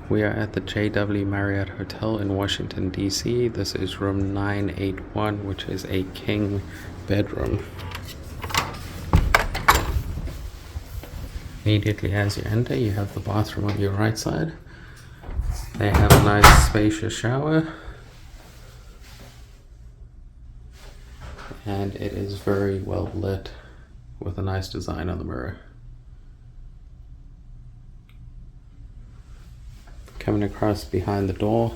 We are at the JW Marriott Hotel in Washington, D.C. This is room 981, which is a king bedroom. Immediately as you enter, you have the bathroom on your right side. They have a nice spacious shower. And it is very well lit with a nice design on the mirror. Coming across behind the door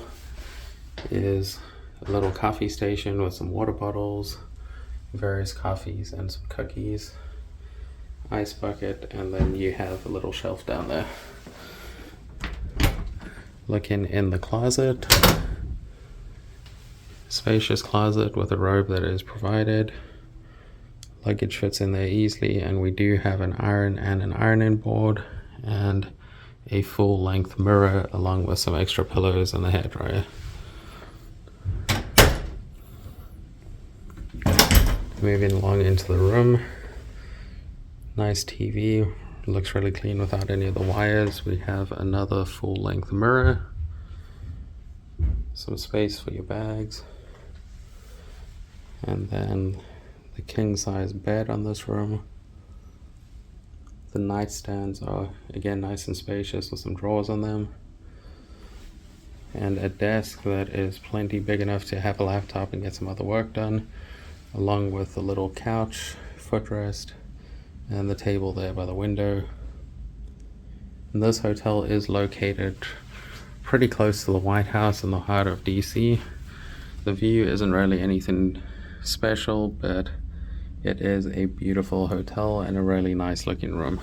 is a little coffee station with some water bottles, various coffees and some cookies, ice bucket, and then you have a little shelf down there. Looking in the closet, spacious closet with a robe that is provided. Luggage fits in there easily, and we do have an iron and an ironing board and a full-length mirror along with some extra pillows and a hairdryer. Moving along into the room, nice TV, looks really clean without any of the wires. We have another full-length mirror, some space for your bags, and then the king-size bed on this room. The nightstands are again nice and spacious with some drawers on them, and a desk that is plenty big enough to have a laptop and get some other work done, along with a little couch, footrest, and the table there by the window. And this hotel is located pretty close to the White House in the heart of DC. The view isn't really anything special, but it is a beautiful hotel and a really nice looking room.